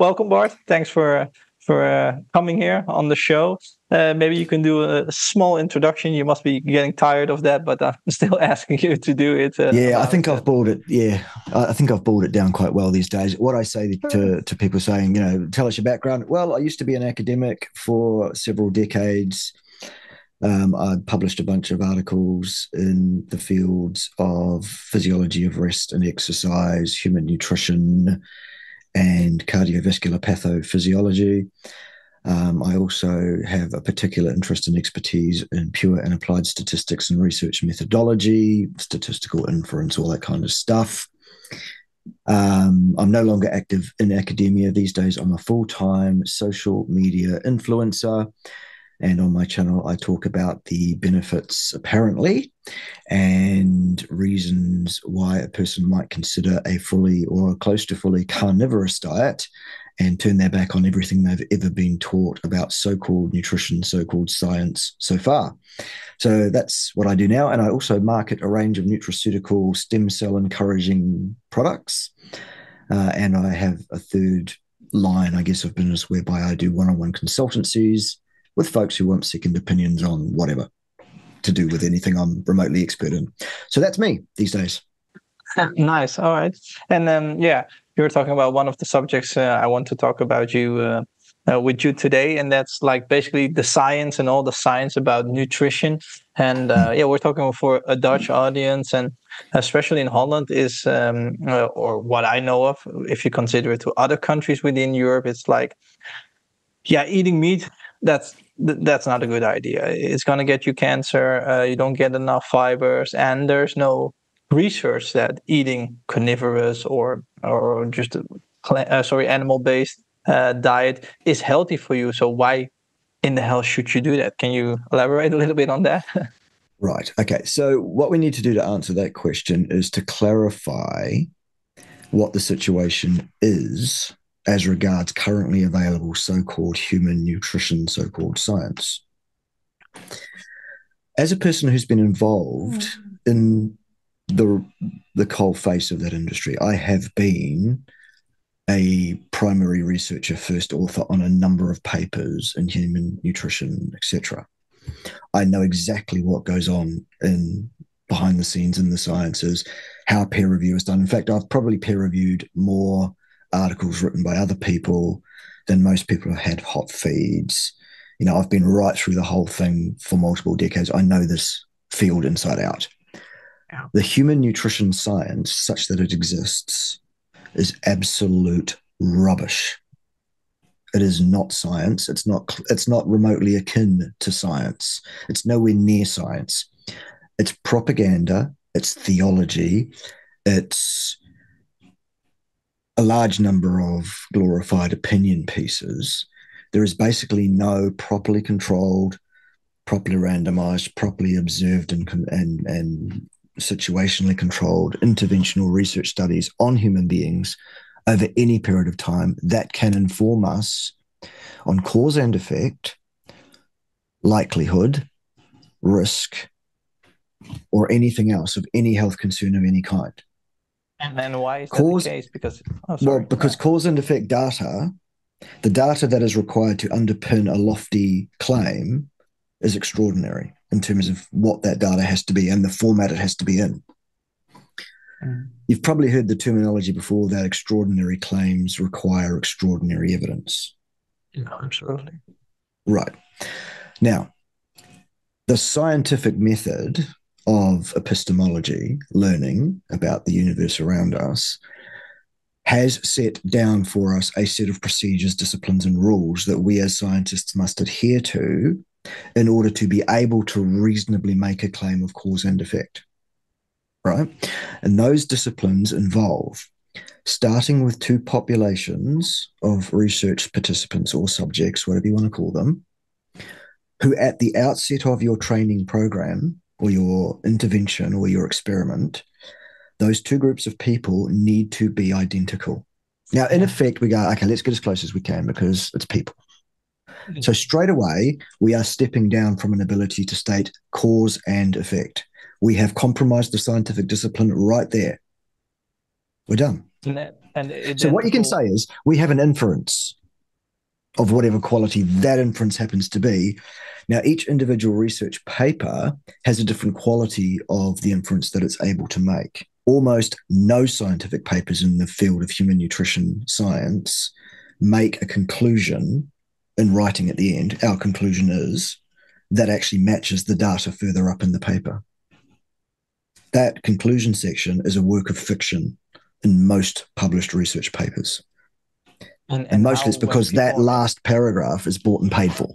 welcome, Bart. Thanks for coming here on the show. Maybe you can do a small introduction. You must be getting tired of that, but I'm still asking you to do it. I think I've boiled it. Yeah, I think I've boiled it down quite well these days. What I say to people saying, tell us your background. Well, I used to be an academic for several decades. I published a bunch of articles in the fields of physiology of rest and exercise, human nutrition, and cardiovascular pathophysiology. I also have a particular interest and expertise in pure and applied statistics and research methodology, statistical inference, all that kind of stuff. I'm no longer active in academia these days. I'm a full-time social media influencer. And on my channel, I talk about the benefits, apparently, and reasons why a person might consider a fully or close to fully carnivorous diet and turn their back on everything they've ever been taught about so-called nutrition, so-called science so far. So that's what I do now. And I also market a range of nutraceutical stem cell encouraging products. And I have a third line, I guess, of business whereby I do one-on-one consultancies with folks who want second opinions on whatever to do with anything I'm remotely expert in. So that's me these days. Nice. All right. And you were talking about one of the subjects I want to talk about with you today, and that's like basically the science and all the science about nutrition. And we're talking for a Dutch audience, and especially in Holland is, or what I know of, if you consider it to other countries within Europe, it's like, eating meat, that's not a good idea. It's going to get you cancer. You don't get enough fibers, and there's no research that eating carnivorous or just animal-based diet is healthy for you. So why in the hell should you do that? Can you elaborate a little bit on that? Right. Okay. So what we need to do to answer that question is to clarify what the situation is as regards currently available so-called human nutrition, so-called science. As a person who's been involved in the coal face of that industry, I have been a primary researcher, first author on a number of papers in human nutrition, etc. I know exactly what goes on in behind the scenes in the sciences, how peer review is done. In fact, I've probably peer reviewed more articles written by other people than most people have had hot feeds. I've been right through the whole thing for multiple decades. I know this field inside out. Yeah. The human nutrition science, such that it exists, is absolute rubbish. It is not science. It's not remotely akin to science. It's nowhere near science. It's propaganda. It's theology. It's a large number of glorified opinion pieces. There is basically no properly controlled, properly randomized, properly observed and situationally controlled interventional research studies on human beings over any period of time that can inform us on cause and effect, likelihood, risk, or anything else of any health concern of any kind. And then why is that the case? Because cause and effect data, the data that is required to underpin a lofty claim, is extraordinary in terms of what that data has to be and the format it has to be in. You've probably heard the terminology before that extraordinary claims require extraordinary evidence. Yeah, absolutely. Right. Now, the scientific method of epistemology, learning about the universe around us, has set down for us a set of procedures, disciplines, and rules that we as scientists must adhere to in order to be able to reasonably make a claim of cause and effect, right? And those disciplines involve starting with two populations of research participants or subjects, whatever you want to call them, who at the outset of your training program or your intervention or your experiment, those two groups of people need to be identical. Now, in effect, we go, okay, let's get as close as we can because it's people. So straight away, we are stepping down from an ability to state cause and effect. We have compromised the scientific discipline right there. We're done. And So what you can identical. say is we have an inference of whatever quality that inference happens to be. Now, each individual research paper has a different quality of the inference that it's able to make. Almost no scientific papers in the field of human nutrition science make a conclusion in writing at the end. Our conclusion is that actually matches the data further up in the paper. That conclusion section is a work of fiction in most published research papers. And mostly it's because that last paragraph is bought and paid for.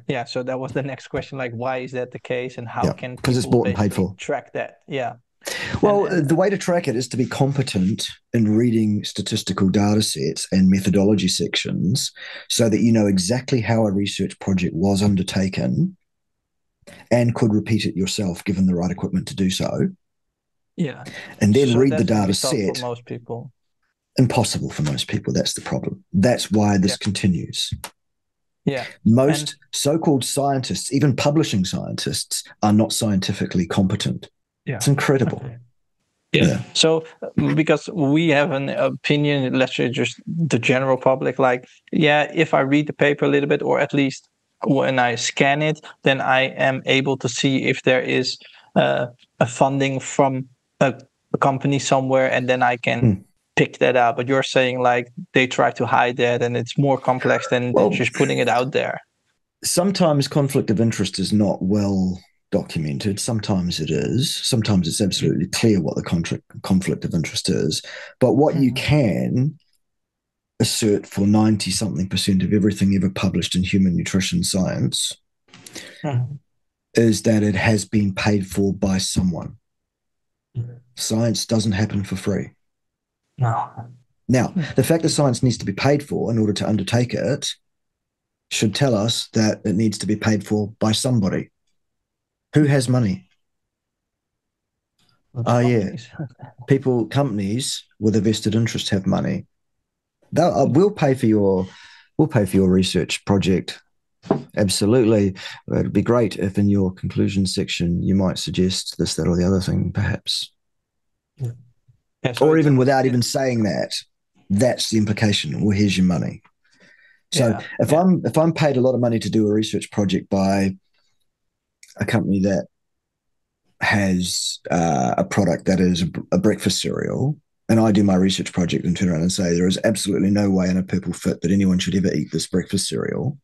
Yeah, so that was the next question, like why is that the case, and how can because it's people bought and paid basically for. track that? Yeah. Well, the way to track it is to be competent in reading statistical data sets and methodology sections so that you know exactly how a research project was undertaken and could repeat it yourself given the right equipment to do so. Yeah. And then So read the that's gonna data be tough for set. most people. Impossible for most people. That's the problem. That's why this continues. Yeah. Most so-called scientists, even publishing scientists, are not scientifically competent. Yeah. It's incredible. Okay. Yeah. So because we have an opinion, let's say just the general public, like, yeah, if I read the paper a little bit, or at least when I scan it, then I am able to see if there is a funding from a company somewhere, and then I can pick that out. But you're saying like they try to hide that, and it's more complex than just putting it out there. Sometimes conflict of interest is not well documented. Sometimes it is. Sometimes it's absolutely clear what the conflict of interest is. But what you can assert for 90-something% of everything ever published in human nutrition science is that it has been paid for by someone. Science doesn't happen for free. No. Now, the fact that science needs to be paid for in order to undertake it should tell us that it needs to be paid for by somebody. Who has money? People, companies with a vested interest have money. We'll pay for your research project. Absolutely. It'd be great if in your conclusion section you might suggest this, that, or the other thing, perhaps. Yeah, so or even without even saying that, that's the implication. Well, here's your money. So if I'm paid a lot of money to do a research project by a company that has a product that is a breakfast cereal, and I do my research project and turn around and say there is absolutely no way in a purple fit that anyone should ever eat this breakfast cereal,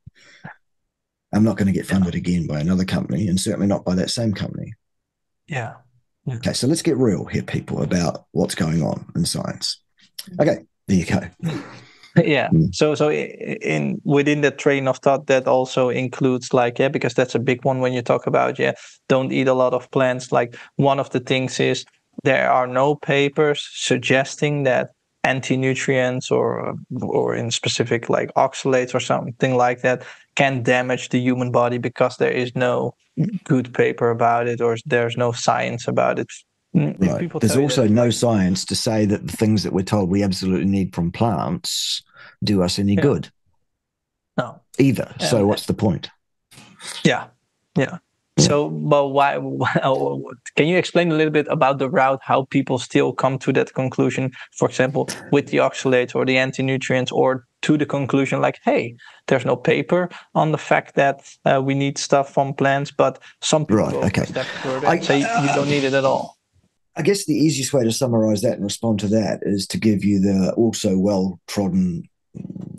I'm not going to get funded again by another company, and certainly not by that same company. Yeah. Okay, so let's get real here, people, about what's going on in science. Okay, there you go. Yeah. So in within the train of thought, that also includes like, because that's a big one when you talk about, don't eat a lot of plants. Like one of the things is there are no papers suggesting that anti-nutrients or in specific like oxalates or something like that can damage the human body, because there is no good paper about it, or there's no science about it. Right. There's also no science to say that the things that we're told we absolutely need from plants do us any good. No. Either. So what's the point? Yeah. So, but why? Can you explain a little bit about the route, how people still come to that conclusion, for example, with the oxalates or the anti-nutrients, or to the conclusion like, hey, there's no paper on the fact that we need stuff from plants, but some people go a step further and say you don't need it at all. I guess the easiest way to summarize that and respond to that is to give you the also well-trodden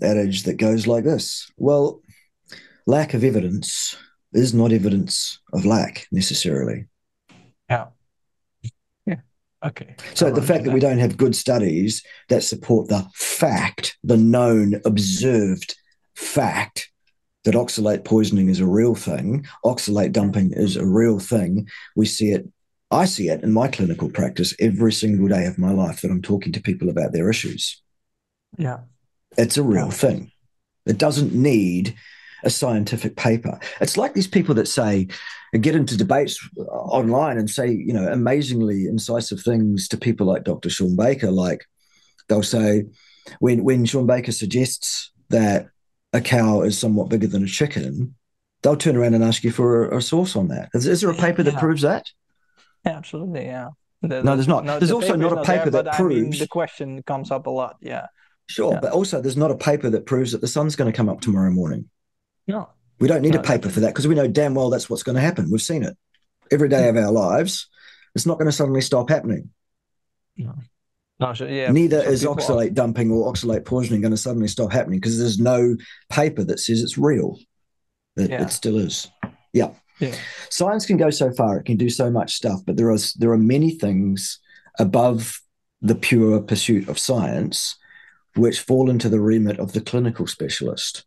adage that goes like this. Well, lack of evidence is not evidence of lack necessarily. Yeah. Okay. So the fact that we don't have good studies that support the fact, the known, observed fact that oxalate poisoning is a real thing, oxalate dumping is a real thing. I see it in my clinical practice every single day of my life that I'm talking to people about their issues. Yeah. It's a real thing. It doesn't need a scientific paper. It's like these people that get into debates online and say, amazingly incisive things to people like Dr. Sean Baker. Like they'll say, when Sean Baker suggests that a cow is somewhat bigger than a chicken, they'll turn around and ask you for a source on that. Is there a paper that proves that? Absolutely, yeah. No, there's not. No, There's the also paper is not a not there, paper but that I mean the proves, question comes up a lot. Yeah, sure, yeah. but also there's not a paper that proves that the sun's going to come up tomorrow morning. No, We don't need a no, paper for that because we know damn well that's what's going to happen. We've seen it every day of our lives. It's not going to suddenly stop happening. no, no. So yeah, Neither so is people often, oxalate dumping or oxalate poisoning going to suddenly stop happening because there's no paper that says it's real. It yeah, still is. Yeah. yeah, Science can go so far, it can do so much stuff, but there are many things above the pure pursuit of science which fall into the remit of the clinical specialist,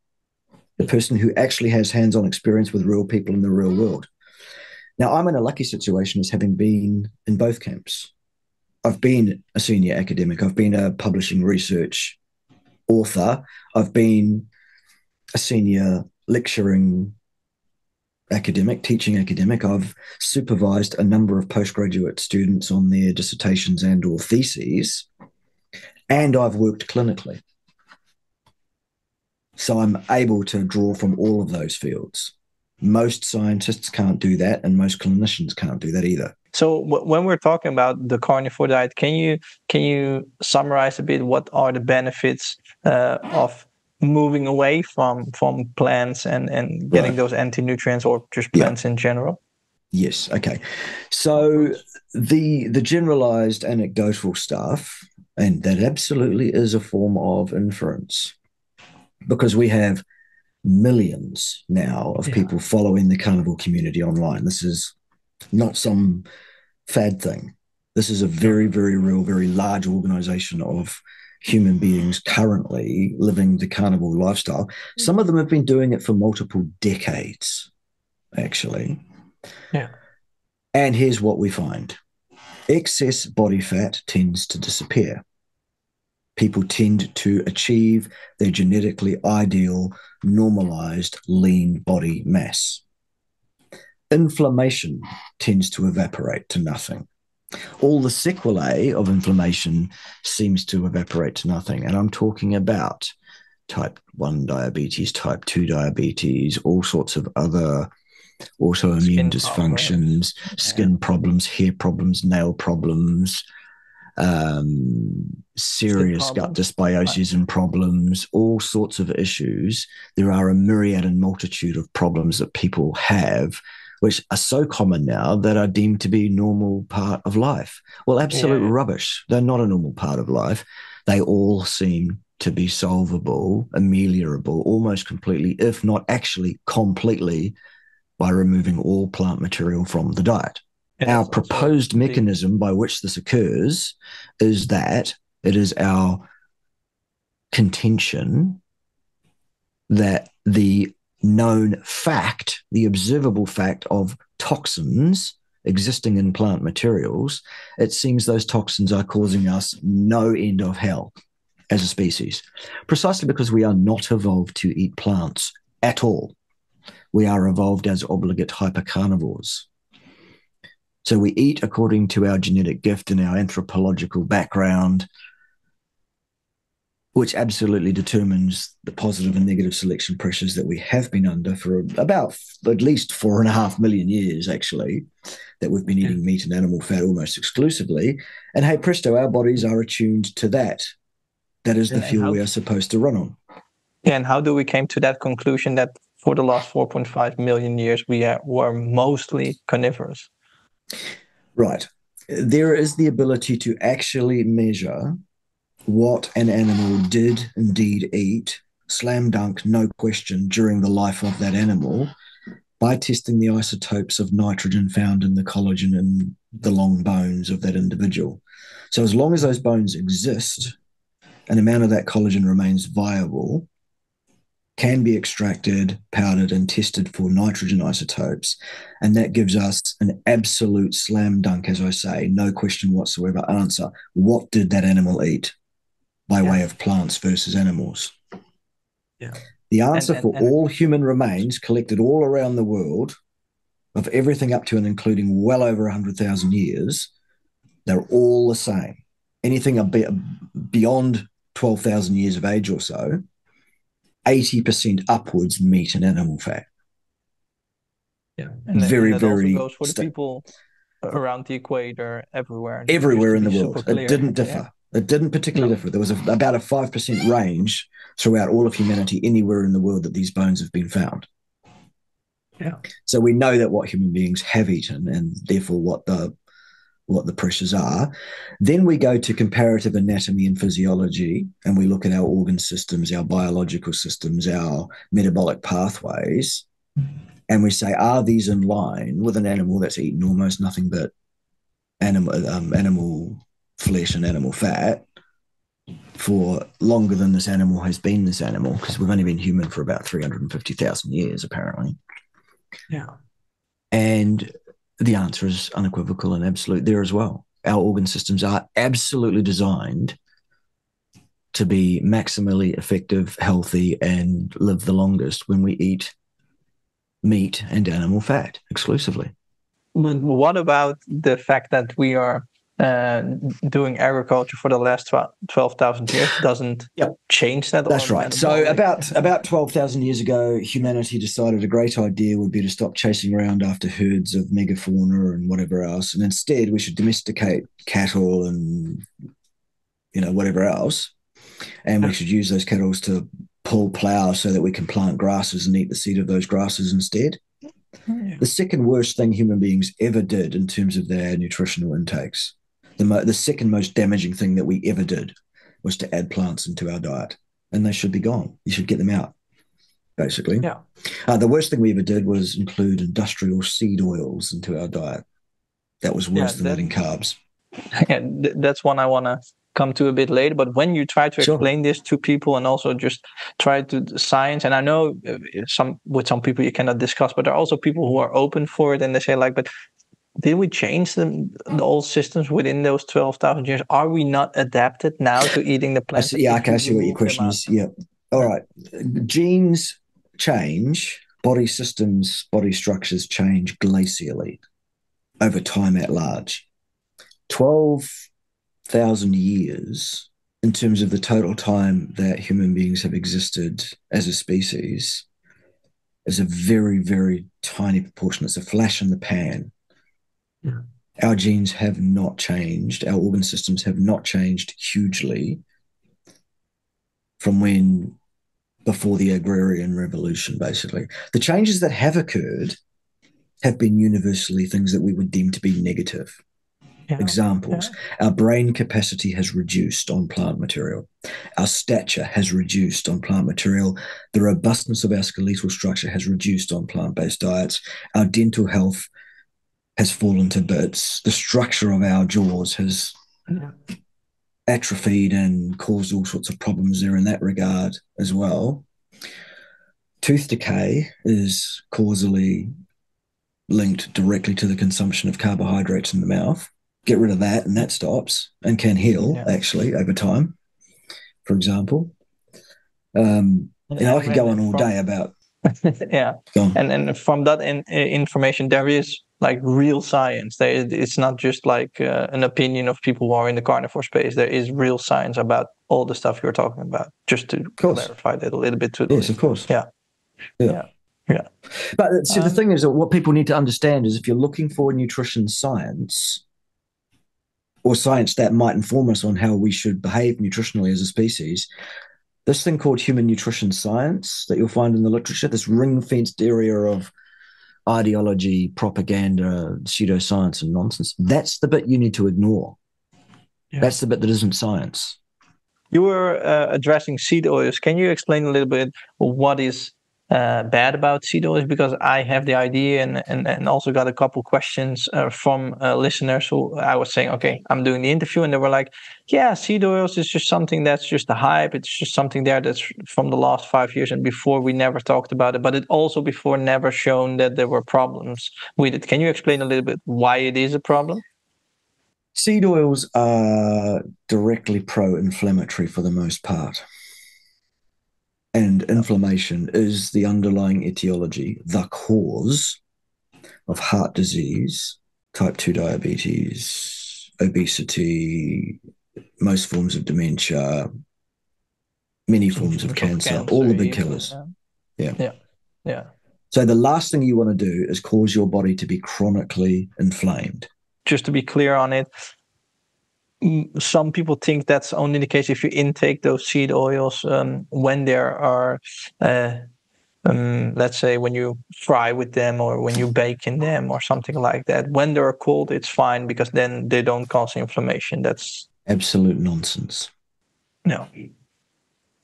the person who actually has hands-on experience with real people in the real world. Now, I'm in a lucky situation as having been in both camps. I've been a senior academic, I've been a publishing research author, I've been a senior lecturing academic, teaching academic. I've supervised a number of postgraduate students on their dissertations and or theses, and I've worked clinically. So I'm able to draw from all of those fields. Most scientists can't do that, and most clinicians can't do that either. So when we're talking about the carnivore diet, can you summarize a bit what are the benefits of moving away from plants and getting Right. those anti-nutrients or just Yeah. plants in general? Yes. Okay. So the generalized anecdotal stuff, and that absolutely is a form of inference because we have millions now of people following the carnivore community online. This is not some fad thing. This is a very, very real, very large organization of human beings currently living the carnivore lifestyle. Some of them have been doing it for multiple decades, actually. Yeah. And here's what we find: excess body fat tends to disappear. People tend to achieve their genetically ideal, normalized, lean body mass. Inflammation tends to evaporate to nothing. All the sequelae of inflammation seems to evaporate to nothing. And I'm talking about type 1 diabetes, type 2 diabetes, all sorts of other autoimmune Skin dysfunctions, skin problems, hair problems, nail problems, serious gut dysbiosis and problems, all sorts of issues. There are a myriad and multitude of problems that people have, which are so common now that are deemed to be normal part of life. Well, absolute rubbish. They're not a normal part of life. They all seem to be solvable, ameliorable, almost completely, if not actually completely, by removing all plant material from the diet. Our proposed mechanism by which this occurs is that it is our contention that the known fact, the observable fact of toxins existing in plant materials, it seems those toxins are causing us no end of hell as a species, precisely because we are not evolved to eat plants at all. We are evolved as obligate hypercarnivores. So we eat according to our genetic gift and our anthropological background, which absolutely determines the positive and negative selection pressures that we have been under for about at least 4.5 million years, actually, that we've been eating meat and animal fat almost exclusively. And hey, presto, our bodies are attuned to that. That is the fuel we are supposed to run on. Yeah, and how do we came to that conclusion that for the last 4.5 million years we were mostly carnivorous? Right. There is the ability to actually measure what an animal did indeed eat, slam dunk, no question, during the life of that animal by testing the isotopes of nitrogen found in the collagen in the long bones of that individual. So as long as those bones exist, an amount of that collagen remains viable, can be extracted, powdered, and tested for nitrogen isotopes. And that gives us an absolute slam dunk, as I say, no question whatsoever answer. What did that animal eat by way of plants versus animals? Yeah. The answer for all human remains collected all around the world, of everything up to and including well over 100,000 years, they're all the same. Anything beyond 12,000 years of age or so, 80% upwards meat and animal fat. Yeah, and very, that also very goes for the people around the equator, everywhere. Everywhere in the Super world. clear. It didn't differ. It didn't particularly differ. There was about a 5% range throughout all of humanity anywhere in the world that these bones have been found. Yeah. So we know that what human beings have eaten, and therefore what the pressures are. Then we go to comparative anatomy and physiology, and we look at our organ systems, our biological systems, our metabolic pathways, and we say, are these in line with an animal that's eaten almost nothing but animal flesh and animal fat for longer than this animal has been this animal, because we've only been human for about 350,000 years, apparently. Yeah. And the answer is unequivocal and absolute there as well. Our organ systems are absolutely designed to be maximally effective, healthy, and live the longest when we eat meat and animal fat exclusively. But what about the fact that we are doing agriculture for the last 12,000 years? Doesn't change that? That's right. So about 12,000 years ago, humanity decided a great idea would be to stop chasing around after herds of megafauna and whatever else, and instead we should domesticate cattle and whatever else, and we should use those cattle to pull plow so that we can plant grasses and eat the seed of those grasses instead. Yeah. The second worst thing human beings ever did in terms of their nutritional intakes, the second most damaging thing that we ever did, was to add plants into our diet, and they should be gone. You should get them out, basically. Yeah. The worst thing we ever did was include industrial seed oils into our diet. That was worse than adding carbs. Yeah, that's one I want to come to a bit later. But when you try to explain this to people, and also just try to science, and I know with some people you cannot discuss, but there are also people who are open for it, and they say but did we change the old systems within those 12,000 years? Are we not adapted now to eating the plants? I see what your question is. Yeah. All right. Genes change, body systems, body structures change glacially over time at large. 12,000 years in terms of the total time that human beings have existed as a species is a very, very tiny proportion. It's a flash in the pan. Yeah. Our genes have not changed. Our organ systems have not changed hugely from before the agrarian revolution, basically. The changes that have occurred have been universally things that we would deem to be negative. Yeah. Examples, our brain capacity has reduced on plant material. Our stature has reduced on plant material. The robustness of our skeletal structure has reduced on plant-based diets. Our dental health has fallen to bits. The structure of our jaws has atrophied and caused all sorts of problems there in that regard as well. Tooth decay is causally linked directly to the consumption of carbohydrates in the mouth. Get rid of that and that stops and can heal actually over time, for example. I could go on all day about and from that information there is real science. It's not just an opinion of people who are in the carnivore space. There is real science about all the stuff you're talking about, just to clarify that a little bit to the of course. Yeah. But see, the thing is that what people need to understand is if you're looking for nutrition science, or science that might inform us on how we should behave nutritionally as a species, this thing called human nutrition science that you'll find in the literature, this ring-fenced area of ideology, propaganda, pseudoscience, and nonsense, that's the bit you need to ignore. Yeah. That's the bit that isn't science. You were addressing seed oils. Can you explain a little bit what is bad about seed oils? Because I have the idea and also got a couple questions from listeners who I was saying, okay, I'm doing the interview, and they were like, yeah, seed oils is just something that's just a hype. It's just something there that's from the last 5 years, and before we never talked about it, but it also before never shown that there were problems with it. Can you explain a little bit why it is a problem? Seed oils are directly pro-inflammatory for the most part. And inflammation is the underlying etiology, the cause of heart disease, type 2 diabetes, obesity, most forms of dementia, many forms of cancer, all the big killers. Yeah. So the last thing you want to do is cause your body to be chronically inflamed. just to be clear on it, some people think that's only the case if you intake those seed oils when there are, let's say, when you fry with them or when you bake in them or something like that. When they're cold, it's fine because then they don't cause inflammation. That's absolute nonsense. No.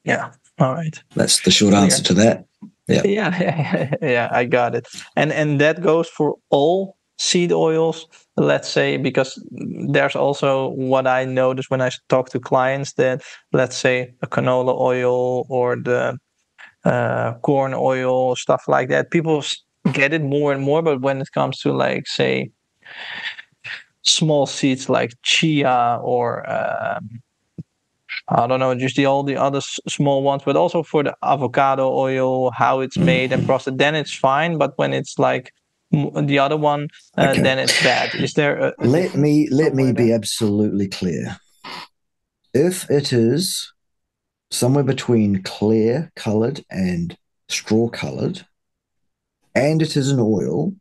Yeah. All right. That's the short answer to that. Yeah, I got it. And that goes for all seed oils, let's say, because there's also what I notice when I talk to clients that, let's say, a canola oil or the corn oil, stuff like that, people get it more and more. But when it comes to, like, say, small seeds like chia or I don't know, just all the other small ones, but also for the avocado oil, how it's made and processed, then it's fine. But when it's like the other one, then it's bad. Is there let me be absolutely clear. If it is somewhere between clear colored and straw colored, and it is an oil,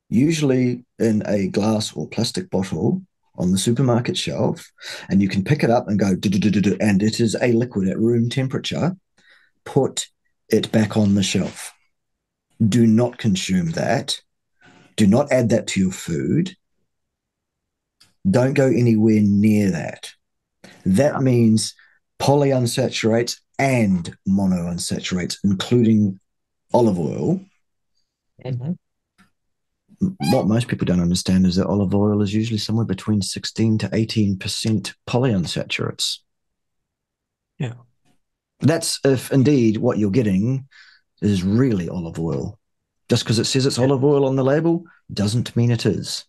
usually in a glass or plastic bottle on the supermarket shelf, and you can pick it up and go, and it is a liquid at room temperature, put it back on the shelf. Do not consume that. Do not add that to your food. Don't go anywhere near that. That means polyunsaturates and monounsaturates, including olive oil. Mm-hmm. What most people don't understand is that olive oil is usually somewhere between 16 to 18% polyunsaturates. Yeah. That's if indeed what you're getting is really olive oil. Just because it says it's olive oil on the label doesn't mean it is.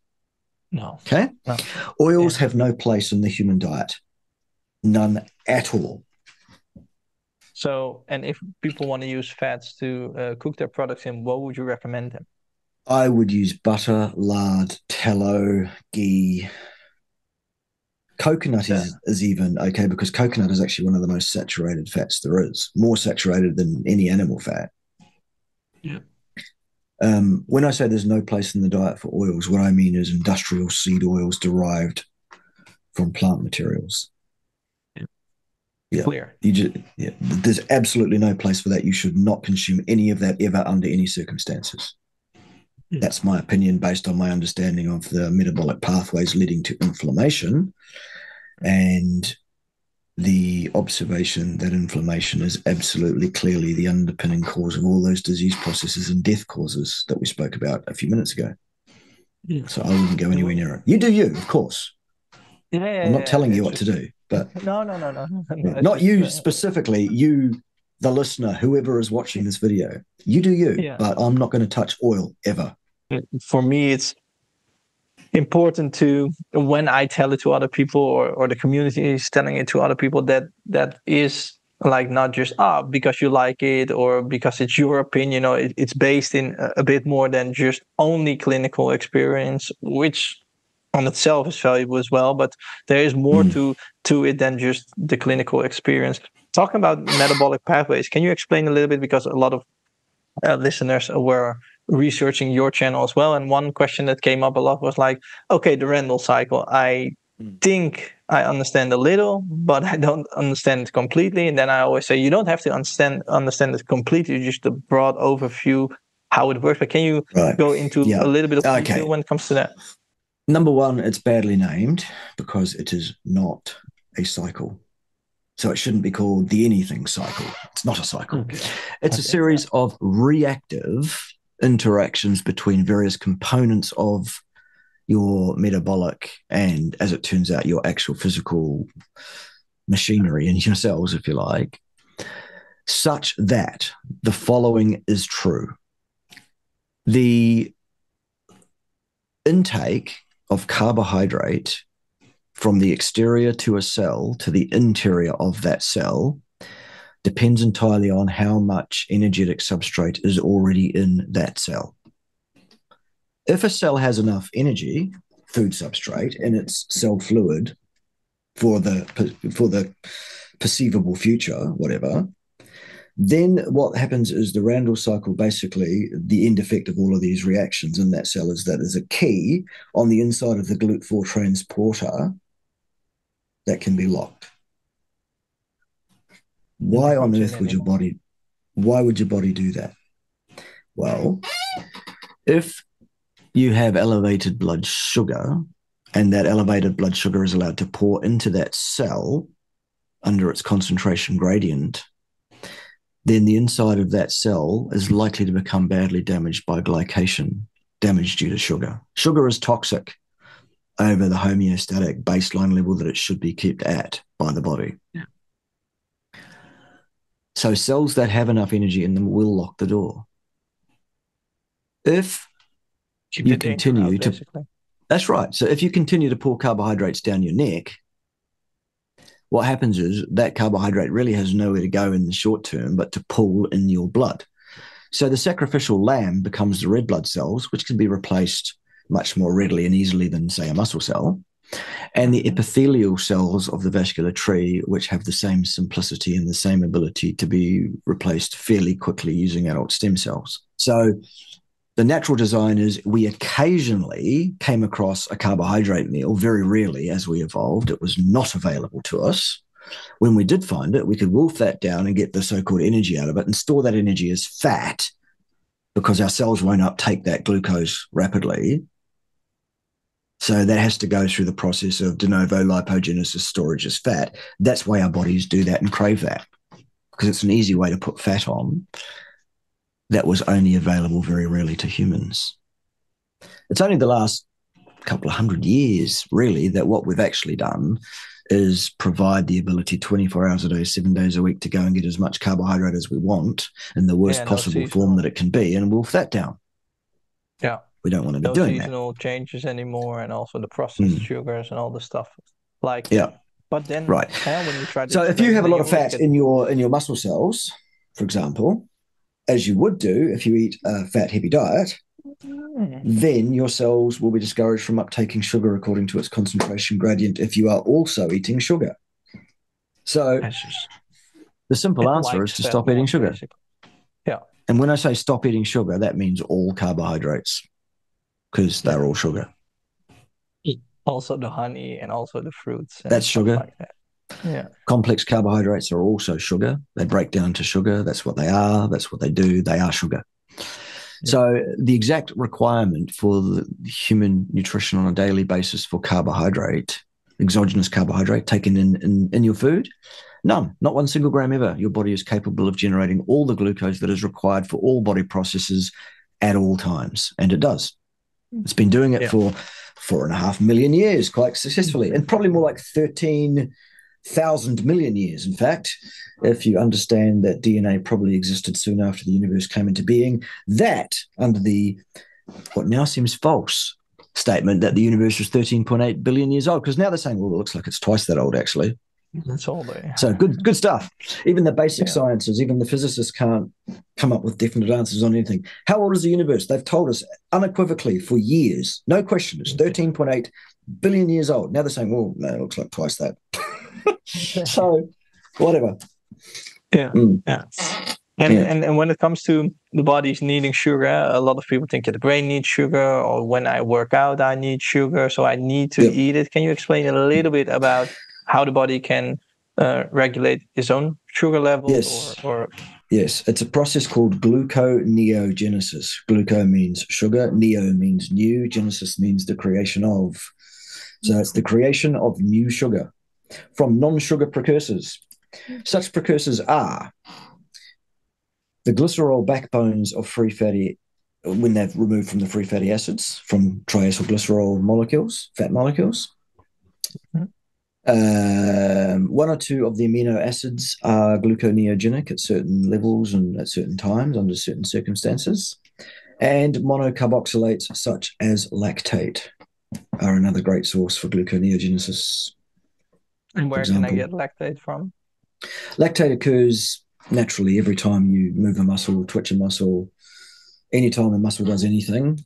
No. Okay? No. Oils have no place in the human diet. None at all. So, and if people want to use fats to cook their products in, what would you recommend them? I would use butter, lard, tallow, ghee. Coconut is even okay because coconut is actually one of the most saturated fats there is, more saturated than any animal fat. Yeah. When I say there's no place in the diet for oils, what I mean is industrial seed oils derived from plant materials. Yeah. Clear. There's absolutely no place for that. You should not consume any of that ever under any circumstances. Yeah. That's my opinion based on my understanding of the metabolic pathways leading to inflammation and the observation that inflammation is absolutely clearly the underpinning cause of all those disease processes and death causes that we spoke about a few minutes ago. Yeah. So I wouldn't go anywhere near it. You do you, of course. I'm not telling you what to do, but no. Not you specifically, you, the listener, whoever is watching this video. You do you, but I'm not going to touch oil ever. For me, it's important to, when I tell it to other people or the community is telling it to other people, that is like not just because you like it or because it's your opinion. It's based in a bit more than just only clinical experience, which on itself is valuable as well, but there is more to it than just the clinical experience. Talking about metabolic pathways, can you explain a little bit, because a lot of listeners were researching your channel as well, and one question that came up a lot was like, okay, the Randall cycle, I think I understand a little, but I don't understand it completely. And then I always say, you don't have to understand it completely, just a broad overview how it works. But can you go into a little bit of detail when it comes to that? Number one, it's badly named because it is not a cycle. So it shouldn't be called the anything cycle. It's not a cycle. Okay. It's a series of reactive interactions between various components of your metabolic and, as it turns out, your actual physical machinery in your cells, if you like, such that the following is true. The intake of carbohydrate from the exterior to a cell to the interior of that cell depends entirely on how much energetic substrate is already in that cell. If a cell has enough energy, food substrate, in its cell fluid for the perceivable future, whatever, Then what happens is the Randall cycle, basically the end effect of all of these reactions in that cell is that there's a key on the inside of the GLUT4 transporter that can be locked. Why on earth would your body do that? Well, if you have elevated blood sugar and that elevated blood sugar is allowed to pour into that cell under its concentration gradient, then the inside of that cell is likely to become badly damaged by glycation, damage due to sugar. Sugar is toxic over the homeostatic baseline level that it should be kept at by the body. Yeah. So cells that have enough energy in them will lock the door. If you continue to, that's right. So if you continue to pour carbohydrates down your neck, what happens is that carbohydrate really has nowhere to go in the short term but to pull in your blood. So the sacrificial lamb becomes the red blood cells, which can be replaced much more readily and easily than, say, a muscle cell, and the epithelial cells of the vascular tree, which have the same simplicity and the same ability to be replaced fairly quickly using adult stem cells. So the natural design is we occasionally came across a carbohydrate meal, very rarely as we evolved. It was not available to us. When we did find it, we could wolf that down and get the so-called energy out of it and store that energy as fat because our cells won't uptake that glucose rapidly. So that has to go through the process of de novo lipogenesis, storage as fat. That's why our bodies do that and crave that, because it's an easy way to put fat on that was only available very rarely to humans. It's only the last couple of 100 years, really, that what we've actually done is provide the ability 24 hours a day, 7 days a week to go and get as much carbohydrate as we want in the worst possible form that it can be and wolf that down. Yeah. We don't want to be doing that. No seasonal changes anymore, and also the processed sugars and all the stuff like that. But then, right. When you try to so if you have a lot of fat in your muscle cells, for example, as you would do if you eat a fat-heavy diet, then your cells will be discouraged from uptaking sugar according to its concentration gradient if you are also eating sugar. So the simple answer is to stop eating sugar. Basically. Yeah. And when I say stop eating sugar, that means all carbohydrates, because they're all sugar. Also the honey and also the fruits. And that's sugar. Like that. Yeah. Complex carbohydrates are also sugar. They break down to sugar. That's what they are. That's what they do. They are sugar. Yeah. So the exact requirement for the human nutrition on a daily basis for carbohydrate, exogenous carbohydrate taken in your food, none, not 1 single gram ever. Your body is capable of generating all the glucose that is required for all body processes at all times. And it does. It's been doing it for 4.5 million years quite successfully, and probably more like 13,000 million years, in fact, if you understand that DNA probably existed soon after the universe came into being. That, under the what now seems false statement that the universe was 13.8 billion years old, because now they're saying, well, it looks like it's twice that old, actually. That's all there. So good stuff. Even the basic sciences, even the physicists can't come up with definite answers on anything. How old is the universe? They've told us unequivocally for years. No question. It's 13.8 billion years old. Now they're saying, well, no, it looks like twice that. So whatever. Yeah. And when it comes to the body's needing sugar, a lot of people think that the brain needs sugar, or when I work out, I need sugar, so I need to eat it. Can you explain a little bit about how the body can regulate its own sugar levels? Yes, it's a process called gluconeogenesis. Gluco means sugar, neo means new, genesis means the creation of. So it's the creation of new sugar from non-sugar precursors. Such precursors are the glycerol backbones of free fatty, when they've removed from the free fatty acids, from triacylglycerol molecules, fat molecules. One or two of the amino acids are gluconeogenic at certain levels and at certain times under certain circumstances. And monocarboxylates such as lactate are another great source for gluconeogenesis. And where can I get lactate from? Lactate occurs naturally every time you move a muscle, twitch a muscle, anytime a muscle does anything.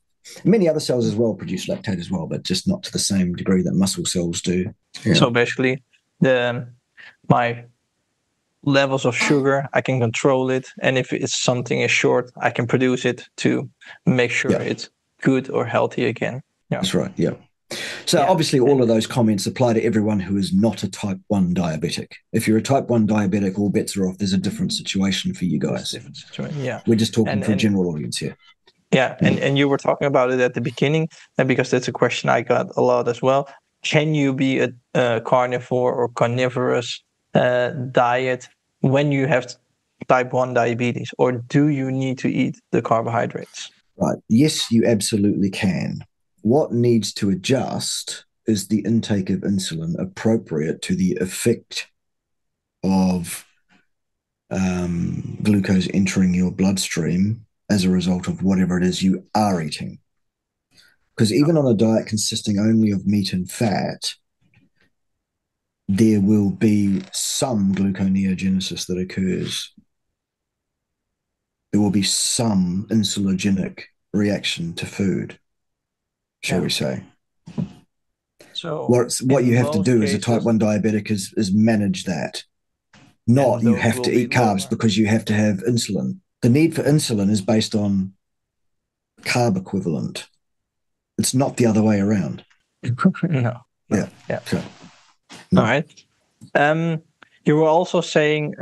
Many other cells as well produce lactate as well, but just not to the same degree that muscle cells do. Yeah. So basically, my levels of sugar, I can control it. And if it's something is short, I can produce it to make sure it's good or healthy again. Yeah. That's right. Yeah. So obviously all of those comments apply to everyone who is not a type 1 diabetic. If you're a type 1 diabetic, all bets are off. There's a different situation for you guys. Different situation. Yeah. We're just talking for a general audience here. Yeah. And you were talking about it at the beginning, and because that's a question I got a lot as well. Can you be a carnivore or carnivorous diet when you have type 1 diabetes, or do you need to eat the carbohydrates? Right. Yes, you absolutely can. What needs to adjust is the intake of insulin appropriate to the effect of glucose entering your bloodstream as a result of whatever it is you are eating. Because even on a diet consisting only of meat and fat, there will be some gluconeogenesis that occurs. There will be some insulinogenic reaction to food, shall we say. So what you have to do as a type 1 diabetic is manage that. Not you have to eat carbs because you have to have insulin. The need for insulin is based on carb equivalent. It's not the other way around. No. Yeah. So, no. All right. You were also saying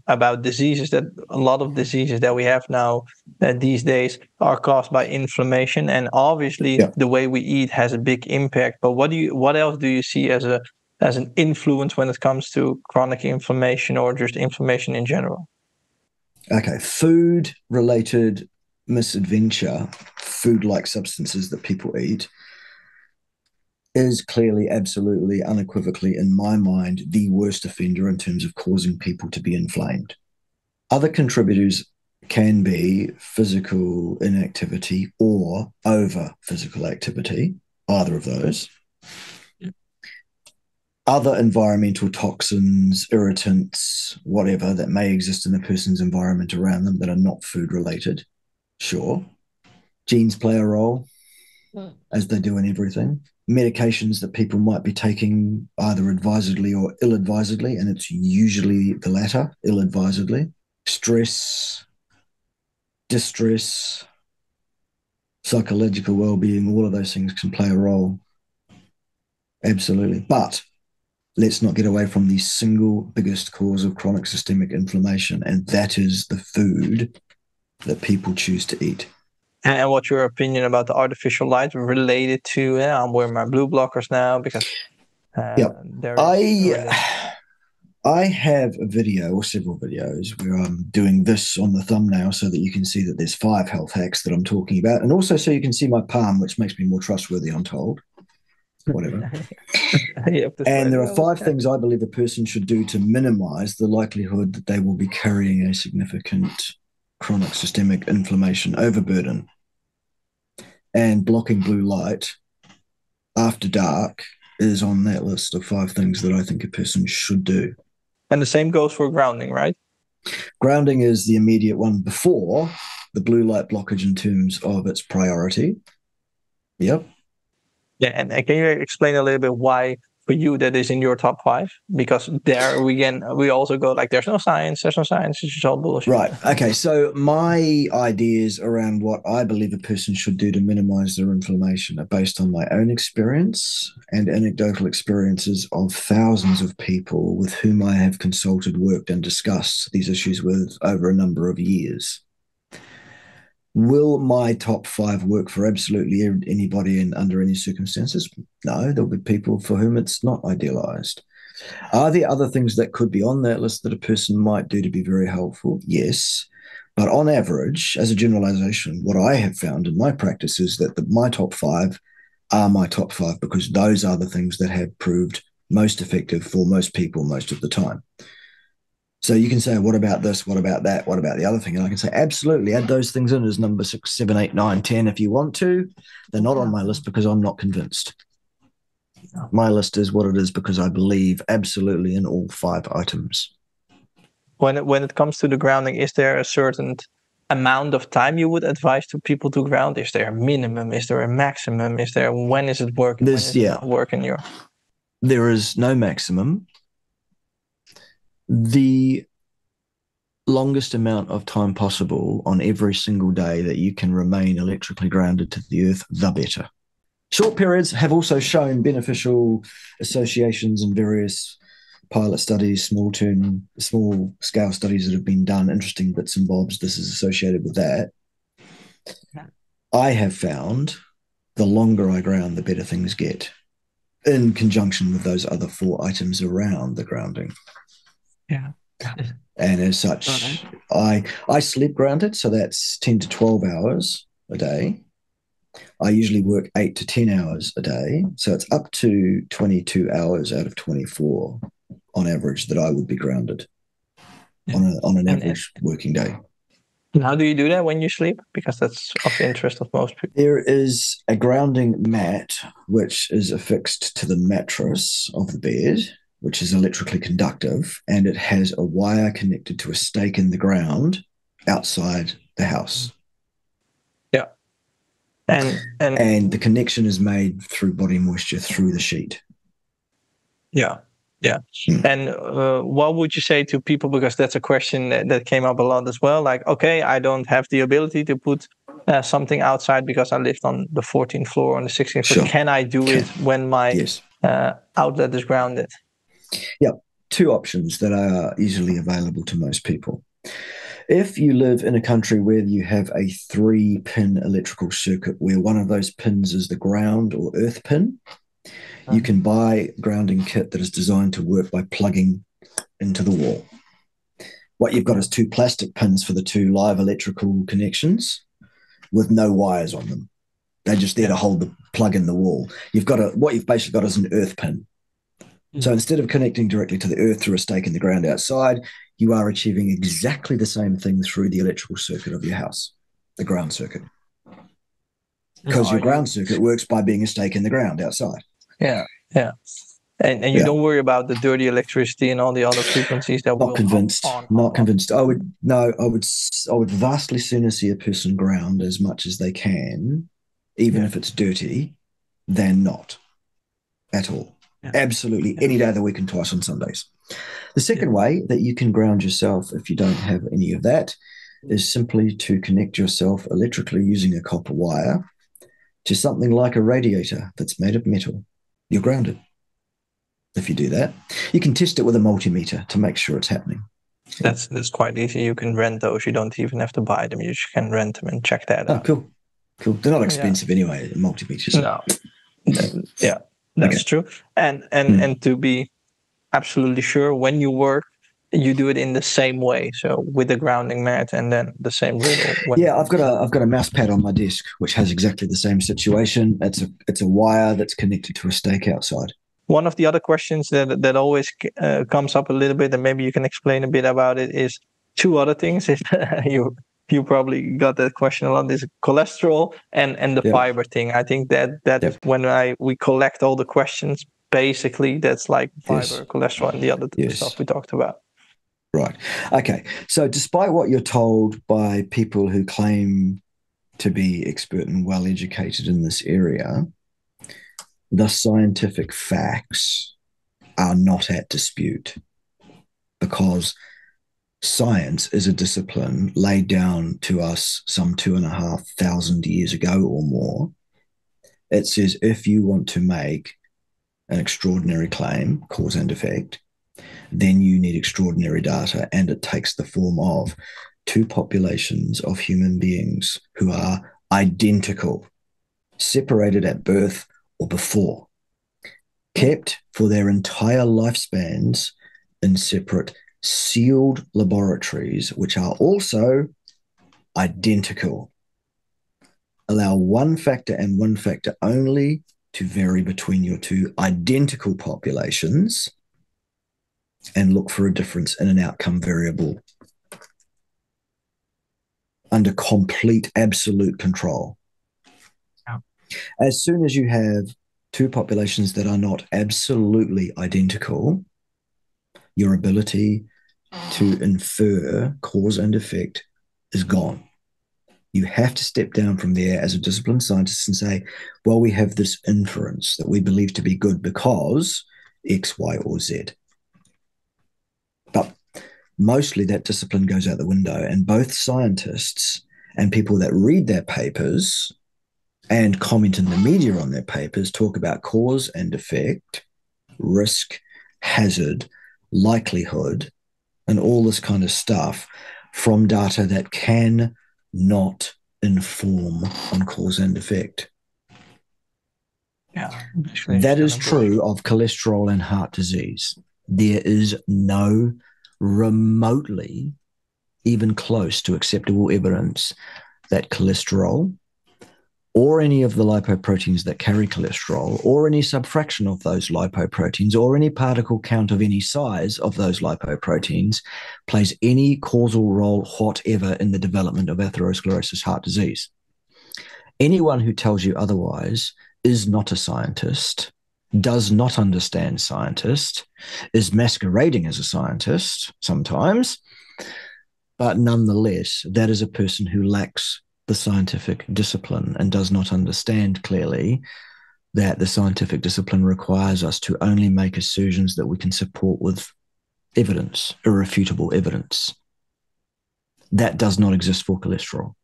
about diseases, that a lot of diseases that we have now these days are caused by inflammation, and obviously the way we eat has a big impact. But what else do you see as an influence when it comes to chronic inflammation or just inflammation in general? Okay, food-related misadventure, food-like substances that people eat, is clearly, absolutely, unequivocally, in my mind, the worst offender in terms of causing people to be inflamed. Other contributors can be physical inactivity or over physical activity, either of those. Other environmental toxins, irritants, whatever that may exist in a person's environment around them that are not food related. Sure. Genes play a role, as they do in everything. Medications that people might be taking either advisedly or ill-advisedly, and it's usually the latter, ill-advisedly. Stress, distress, psychological well-being, all of those things can play a role. Absolutely. But let's not get away from the single biggest cause of chronic systemic inflammation, and that is the food that people choose to eat. And what's your opinion about the artificial light related to, I'm wearing my blue blockers now because I have a video or several videos where I'm doing this on the thumbnail so that you can see that there's 5 health hacks that I'm talking about, and also so you can see my palm, which makes me more trustworthy, I'm told. Whatever. And there are 5 things I believe a person should do to minimize the likelihood that they will be carrying a significant chronic systemic inflammation overburden. And blocking blue light after dark is on that list of 5 things that I think a person should do. And the same goes for grounding, right? Grounding is the immediate one before the blue light blockage in terms of its priority. Yep. Yeah, and can you explain a little bit why for you that is in your top 5? Because there we also go like there's no science, it's just all bullshit. Right. Okay. So my ideas around what I believe a person should do to minimize their inflammation are based on my own experience and anecdotal experiences of thousands of people with whom I have consulted, worked, and discussed these issues with over a number of years. Will my top 5 work for absolutely anybody and under any circumstances? No, there'll be people for whom it's not idealized. Are there other things that could be on that list that a person might do to be very helpful? Yes. But on average, as a generalization, what I have found in my practice is that my top 5 are my top 5 because those are the things that have proved most effective for most people most of the time. So you can say, what about this? What about that? What about the other thing? And I can say, absolutely, add those things in as number 6, 7, 8, 9, 10 if you want to. They're not on my list because I'm not convinced. My list is what it is because I believe absolutely in all 5 items. When it comes to the grounding, is there a certain amount of time you would advise to people to ground? Is there a minimum? Is there a maximum? When is it working? When is it not working? There is no maximum. The longest amount of time possible on every single day that you can remain electrically grounded to the earth, the better. Short periods have also shown beneficial associations in various pilot studies, small scale studies that have been done, interesting bits and bobs. This is associated with that. I have found the longer I ground, the better things get, in conjunction with those other 4 items around the grounding. Yeah. And as such, I sleep grounded, so that's 10 to 12 hours a day. I usually work 8 to 10 hours a day, so it's up to 22 hours out of 24 on average that I would be grounded on an average working day. And how do you do that when you sleep? Because that's of interest of most people. There is a grounding mat which is affixed to the mattress of the bed, which is electrically conductive, and it has a wire connected to a stake in the ground outside the house. Yeah. And the connection is made through body moisture through the sheet. Yeah. Yeah. And what would you say to people, because that's a question that came up a lot as well, like, okay, I don't have the ability to put something outside because I lived on the 14th floor, on the 16th floor. Sure. Can I do it when my outlet is grounded? Yeah, 2 options that are easily available to most people. If you live in a country where you have a 3-pin electrical circuit where one of those pins is the ground or earth pin, you can buy a grounding kit that is designed to work by plugging into the wall. What you've got is 2 plastic pins for the 2 live electrical connections with no wires on them. They're just there to hold the plug in the wall. What you've basically got is an earth pin. So instead of connecting directly to the earth through a stake in the ground outside, you are achieving exactly the same thing through the electrical circuit of your house, the ground circuit. Because your ground circuit works by being a stake in the ground outside. Yeah, yeah. And you don't worry about the dirty electricity and all the other frequencies that Not convinced. I would vastly sooner see a person ground as much as they can, even if it's dirty, than not at all. Yeah. Absolutely. Any day of the week and twice on Sundays. The second way that you can ground yourself if you don't have any of that is simply to connect yourself electrically using a copper wire to something like a radiator that's made of metal. You're grounded. If you do that, you can test it with a multimeter to make sure it's happening. That's quite easy. You can rent those. You don't even have to buy them. You just can rent them and check that out. Cool. They're not expensive anyway, multimeters. No. Yeah, that's true. And to be absolutely sure, when you work, you do it in the same way. So with the grounding mat and then the same riddle. I've got a mouse pad on my desk which has exactly the same situation. It's a wire that's connected to a stake outside. One of the other questions that always comes up a little bit, and maybe you can explain a bit about it, is 2 other things. You probably got that question a lot. Is cholesterol and the fiber thing. I think that when we collect all the questions, basically that's like fiber, cholesterol, and the other stuff we talked about. Right. Okay. So despite what you're told by people who claim to be expert and well educated in this area, the scientific facts are not at dispute, because science is a discipline laid down to us some 2,500 years ago or more. It says if you want to make an extraordinary claim, cause and effect, then you need extraordinary data, and it takes the form of 2 populations of human beings who are identical, separated at birth or before, kept for their entire lifespans in separate sealed laboratories, which are also identical. Allow one factor and one factor only to vary between your 2 identical populations, and look for a difference in an outcome variable under complete absolute control. Yeah. As soon as you have 2 populations that are not absolutely identical, your ability to infer cause and effect is gone. You have to step down from there as a disciplined scientist and say, well, we have this inference that we believe to be good because X, Y, or Z. But mostly that discipline goes out the window, and both scientists and people that read their papers and comment in the media on their papers talk about cause and effect, risk, hazard, likelihood, and all this kind of stuff from data that can not inform on cause and effect. Yeah, that is true of cholesterol and heart disease. There is no remotely even close to acceptable evidence that cholesterol or any of the lipoproteins that carry cholesterol or any subfraction of those lipoproteins or any particle count of any size of those lipoproteins plays any causal role whatever in the development of atherosclerosis heart disease. Anyone who tells you otherwise is not a scientist, does not understand scientist, is masquerading as a scientist sometimes, but nonetheless, that is a person who lacks the scientific discipline and does not understand clearly that the scientific discipline requires us to only make assertions that we can support with evidence, irrefutable evidence. That does not exist for cholesterol.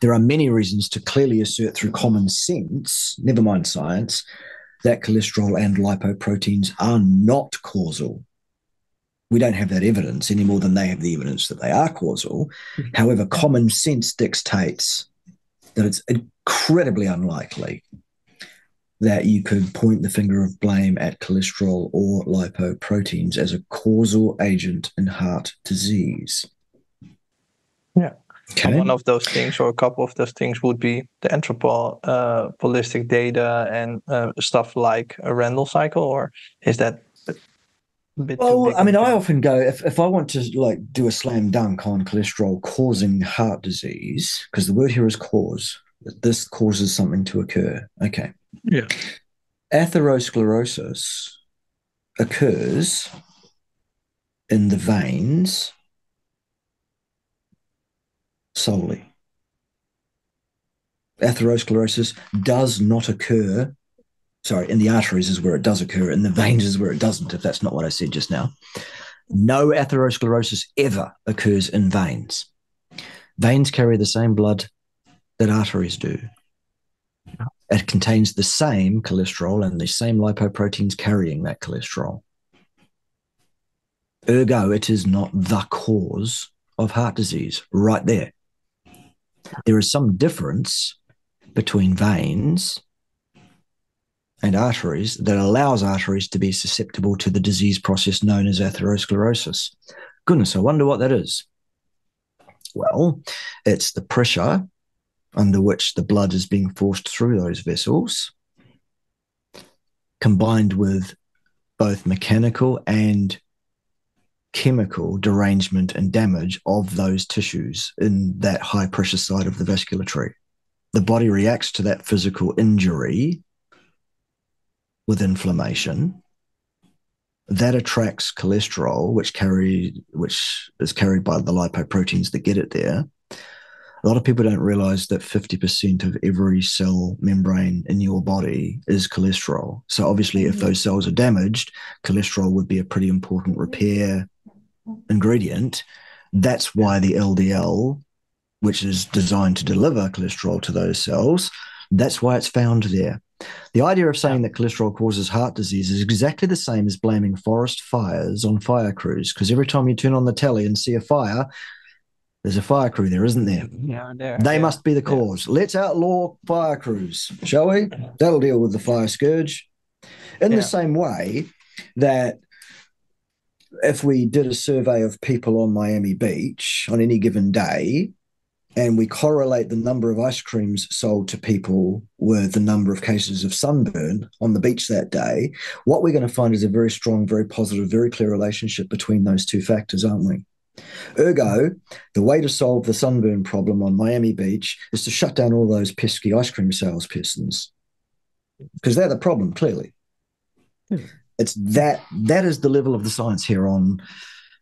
There are many reasons to clearly assert through common sense, never mind science, that cholesterol and lipoproteins are not causal. We don't have that evidence any more than they have the evidence that they are causal. However, common sense dictates that it's incredibly unlikely that you could point the finger of blame at cholesterol or lipoproteins as a causal agent in heart disease. Yeah. Okay. And one of those things, or a couple of those things, would be the anthropolistic data and stuff like a Randall cycle, or is that a bit too big? I mean, I often go, if I want to like do a slam dunk on cholesterol causing heart disease, because the word here is cause, this causes something to occur. Okay. Yeah. Atherosclerosis occurs in the veins solely. Atherosclerosis does not occur, in the arteries is where it does occur, in the veins is where it doesn't, if that's not what I said just now. No atherosclerosis ever occurs in veins. Veins carry the same blood that arteries do. It contains the same cholesterol and the same lipoproteins carrying that cholesterol. Ergo, it is not the cause of heart disease right there. There is some difference between veins and arteries that allows arteries to be susceptible to the disease process known as atherosclerosis. Goodness, I wonder what that is. Well, it's the pressure under which the blood is being forced through those vessels, combined with both mechanical and chemical derangement and damage of those tissues in that high pressure side of the vasculature. The body reacts to that physical injury with inflammation. That attracts cholesterol, which is carried by the lipoproteins that get it there. A lot of people don't realize that 50% of every cell membrane in your body is cholesterol. So obviously, if those cells are damaged, cholesterol would be a pretty important repair ingredient. That's why the LDL, which is designed to deliver cholesterol to those cells, that's why it's found there. The idea of saying that cholesterol causes heart disease is exactly the same as blaming forest fires on fire crews, because every time you turn on the telly and see a fire, there's a fire crew there, isn't there? Yeah, they must be the cause. Let's outlaw fire crews, shall we? That'll deal with the fire scourge. In the same way that if we did a survey of people on Miami Beach on any given day, and we correlate the number of ice creams sold to people with the number of cases of sunburn on the beach that day, what we're going to find is a very strong, very positive, very clear relationship between those two factors, aren't we? Ergo, the way to solve the sunburn problem on Miami Beach is to shut down all those pesky ice cream salespersons, because they're the problem, clearly. It's that is the level of the science here on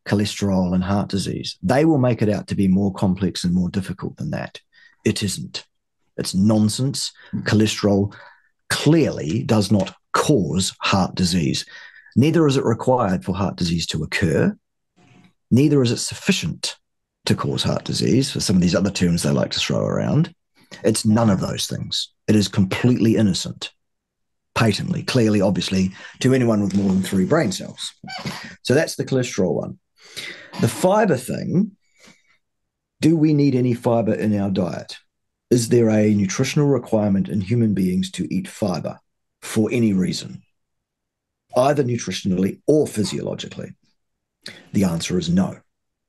cholesterol and heart disease. They will make it out to be more complex and more difficult than that. It isn't. It's nonsense. Cholesterol clearly does not cause heart disease. Neither is it required for heart disease to occur. Neither is it sufficient to cause heart disease, for some of these other terms they like to throw around. It's none of those things. It is completely innocent, patently, clearly, obviously, to anyone with more than 3 brain cells. So that's the cholesterol one. The fiber thing, do we need any fiber in our diet? Is there a nutritional requirement in human beings to eat fiber for any reason, either nutritionally or physiologically? The answer is no.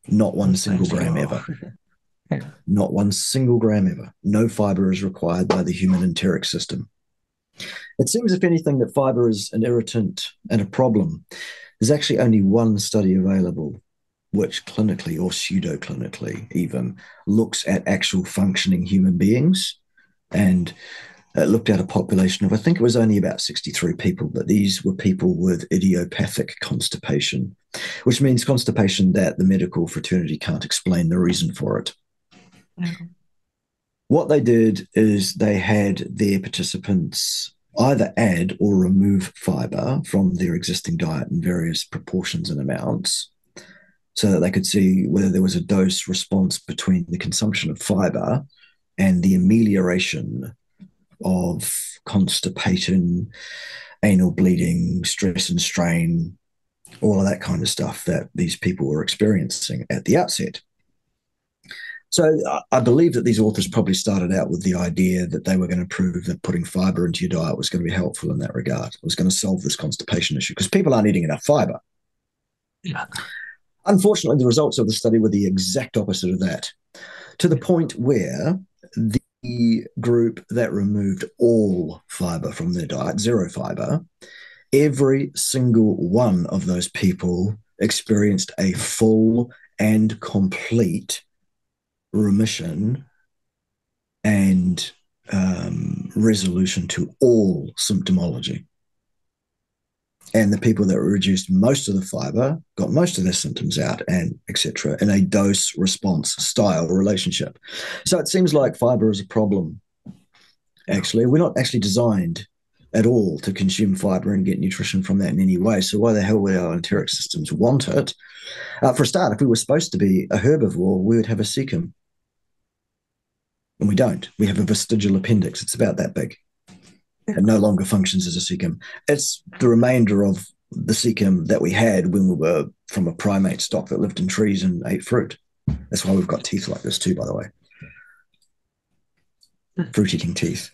Not one single gram ever. Not one single gram ever. No fiber is required by the human enteric system. It seems, if anything, that fiber is an irritant and a problem. There's actually only one study available which clinically or pseudo-clinically even looks at actual functioning human beings, and it looked at a population of, I think it was only about 63 people, but these were people with idiopathic constipation, which means constipation that the medical fraternity can't explain the reason for it. What they did is they had their participants either add or remove fiber from their existing diet in various proportions and amounts, so that they could see whether there was a dose response between the consumption of fiber and the amelioration of constipation, anal bleeding, stress and strain, all of that kind of stuff that these people were experiencing at the outset. So I believe that these authors probably started out with the idea that they were going to prove that putting fiber into your diet was going to be helpful in that regard. It was going to solve this constipation issue because people aren't eating enough fiber. Yeah. Unfortunately, the results of the study were the exact opposite of that, to the point where the group that removed all fiber from their diet, 0 fiber, every single one of those people experienced a full and complete remission and resolution to all symptomology. And the people that reduced most of the fiber got most of their symptoms out, and etc., in a dose-response style relationship. So it seems like fiber is a problem. Actually, we're not actually designed at all to consume fiber and get nutrition from that in any way. So why the hell would our enteric systems want it? For a start, if we were supposed to be a herbivore, we would have a cecum. And we don't. We have a vestigial appendix. It's about that big. It no longer functions as a cecum. It's the remainder of the cecum that we had when we were from a primate stock that lived in trees and ate fruit. That's why we've got teeth like this too, by the way. Fruit-eating teeth.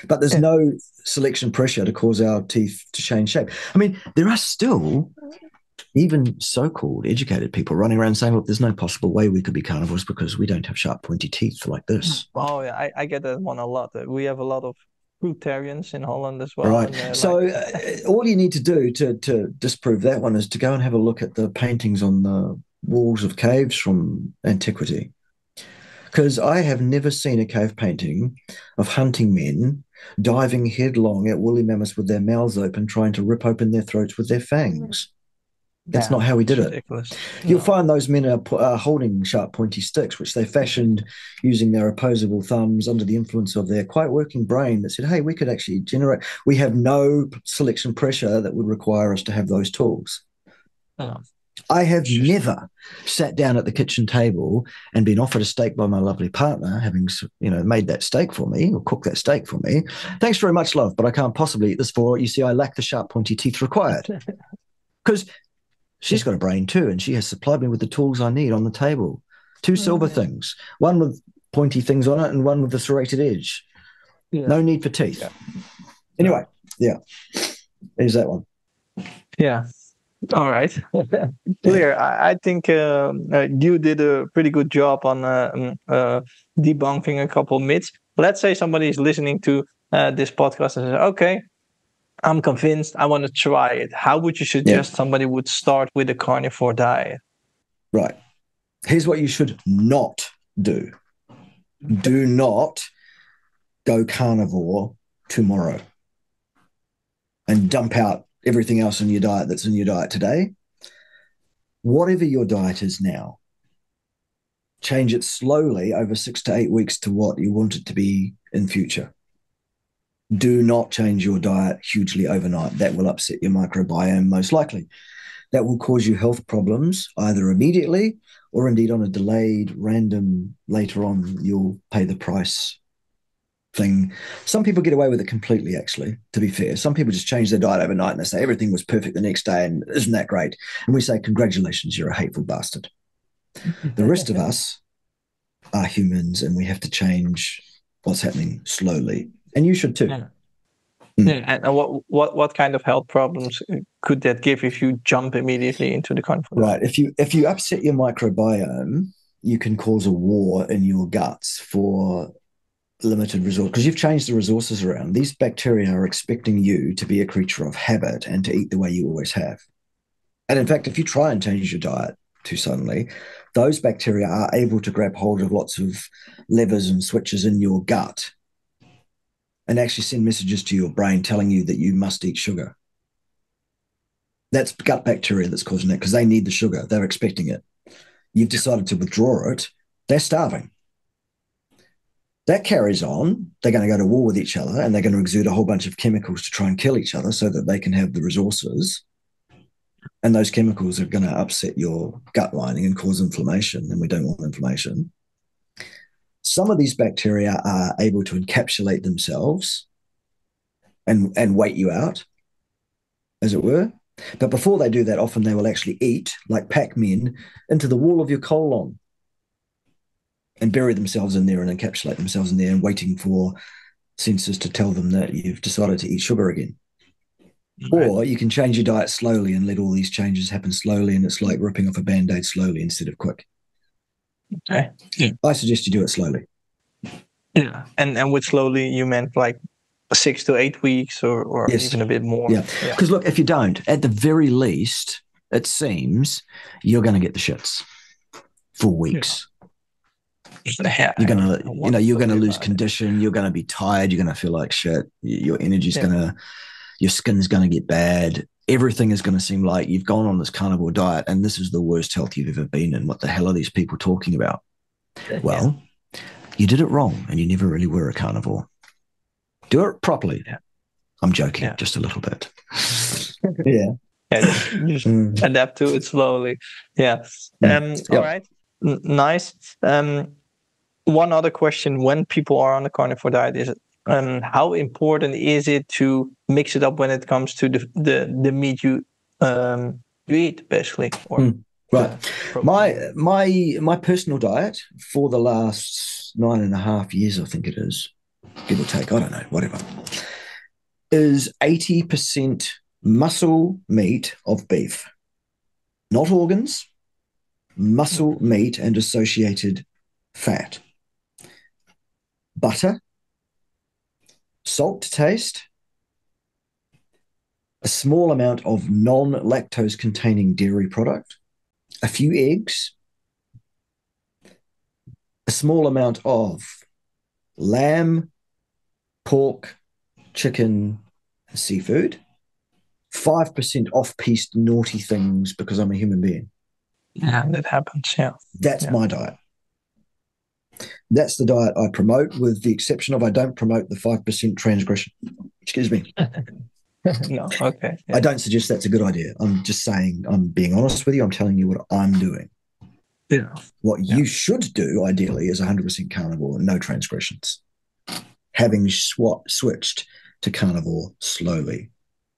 But there's no selection pressure to cause our teeth to change shape. I mean, there are still even so-called educated people running around saying, look, there's no possible way we could be carnivores because we don't have sharp, pointy teeth like this. Oh, yeah, I get that one a lot. We have a lot of fruitarians in Holland as well. Right. And so all you need to do to disprove that one is to go and have a look at the paintings on the walls of caves from antiquity. Because I have never seen a cave painting of hunting men diving headlong at woolly mammoths with their mouths open, trying to rip open their throats with their fangs. That's not how we did it. You'll find those men are holding sharp, pointy sticks, which they fashioned using their opposable thumbs under the influence of their quite working brain that said, hey, we could actually generate. We have no selection pressure that would require us to have those tools. I have never sat down at the kitchen table and been offered a steak by my lovely partner, having made that steak for me or cooked that steak for me. Thanks very much, love, but I can't possibly eat this for you. See, I lack the sharp, pointy teeth required. Because she's got a brain too, and she has supplied me with the tools I need on the table. 2 silver things, one with pointy things on it and one with the serrated edge. Yeah. No need for teeth. Yeah. Anyway, there's that one. Yeah. All right. Clear. I think you did a pretty good job on debunking a couple myths. Let's say somebody is listening to this podcast and says, okay, I'm convinced, I want to try it. How would you suggest somebody would start with a carnivore diet? Right. Here's what you should not do. Do not go carnivore tomorrow and dump out everything else in your diet that's in your diet today. Whatever your diet is now, change it slowly over 6 to 8 weeks to what you want it to be in future. Do not change your diet hugely overnight. That will upset your microbiome most likely. that will cause you health problems either immediately or indeed on a delayed, random, later on, you'll pay the price thing. Some people get away with it completely, actually, to be fair. Some people just change their diet overnight and they say everything was perfect the next day and isn't that great? And we say, congratulations, you're a hateful bastard. The rest of us are humans and we have to change what's happening slowly. And you should too. Yeah. And what kind of health problems could that give if you jump immediately into the carnivore? Right. If you upset your microbiome, you can cause a war in your guts for limited resource because you've changed the resources around. These bacteria are expecting you to be a creature of habit and to eat the way you always have. And in fact, if you try and change your diet too suddenly, those bacteria are able to grab hold of lots of levers and switches in your gut and actually send messages to your brain telling you that you must eat sugar. That's gut bacteria that's causing that because they need the sugar. They're expecting it. You've decided to withdraw it. They're starving. That carries on. They're going to go to war with each other and they're going to exude a whole bunch of chemicals to try and kill each other so that they can have the resources. And those chemicals are going to upset your gut lining and cause inflammation, and we don't want inflammation. Some of these bacteria are able to encapsulate themselves and wait you out, as it were. But before they do that, often they will actually eat, like Pac-Men, into the wall of your colon and bury themselves in there and encapsulate themselves in there and waiting for sensors to tell them that you've decided to eat sugar again. Right. Or you can change your diet slowly and let all these changes happen slowly, and it's like ripping off a Band-Aid slowly instead of quick. Okay. Yeah. I suggest you do it slowly. Yeah. And with slowly, you meant like 6 to 8 weeks or yes. Even a bit more. Yeah. Because look, if you don't, at the very least, it seems you're going to get the shits for weeks. Yeah. You're going to lose condition. You're going to be tired. You're going to feel like shit. Your energy's your skin's going to get bad. Everything is going to seem like you've gone on this carnivore diet and this is the worst health you've ever been in. What the hell are these people talking about? Well, you did it wrong and you never really were a carnivore. Do it properly. Yeah. I'm joking, just a little bit. Just adapt to it slowly. Yeah. All right. Nice. One other question: when people are on a carnivore diet, is it how important is it to mix it up when it comes to the meat you eat, basically? Or right. My personal diet for the last 9.5 years, I think it is, give or take, I don't know, whatever, is 80% muscle meat of beef. Not organs, muscle meat and associated fat. Butter, salt to taste, a small amount of non-lactose containing dairy product, a few eggs, a small amount of lamb, pork, chicken, and seafood, 5% off-piste naughty things because I'm a human being. Yeah, that happens, That's my diet. That's the diet I promote, with the exception of I don't promote the 5% transgression. Excuse me. No, okay. Yeah. I don't suggest that's a good idea. I'm just saying, I'm being honest with you. I'm telling you what I'm doing. Yeah. What you should do, ideally, is 100% carnivore and no transgressions. Having switched to carnivore slowly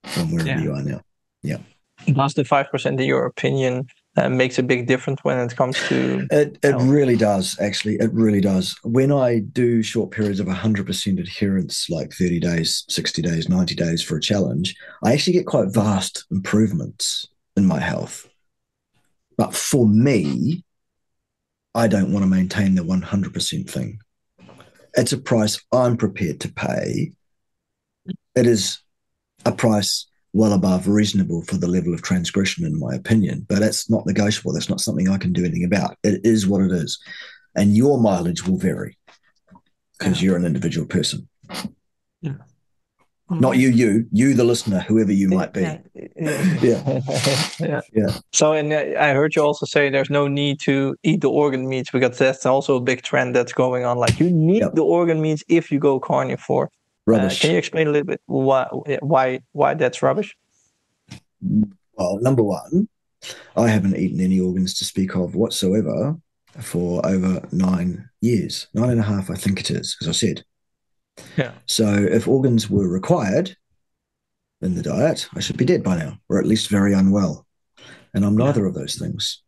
from wherever you are now. Yeah. Does the 5%, in your opinion, makes a big difference when it comes to it really does, actually. It really does. When I do short periods of 100% adherence, like 30 days, 60 days, 90 days for a challenge, I actually get quite vast improvements in my health. But for me, I don't want to maintain the 100% thing. It's a price I'm prepared to pay. It is a price well above reasonable for the level of transgression, in my opinion. But that's not negotiable. That's not something I can do anything about. It is what it is. And your mileage will vary because you're an individual person. Yeah. Not you, the listener, whoever you might be. Yeah. So, and I heard you also say there's no need to eat the organ meats, because that's also a big trend that's going on. Like, you need the organ meats if you go carnivore. Rubbish. Can you explain a little bit why that's rubbish? Well, number one, I haven't eaten any organs to speak of whatsoever for over 9 years, 9.5, I think it is, as I said. Yeah. So if organs were required in the diet, I should be dead by now, or at least very unwell. And I'm neither of those things.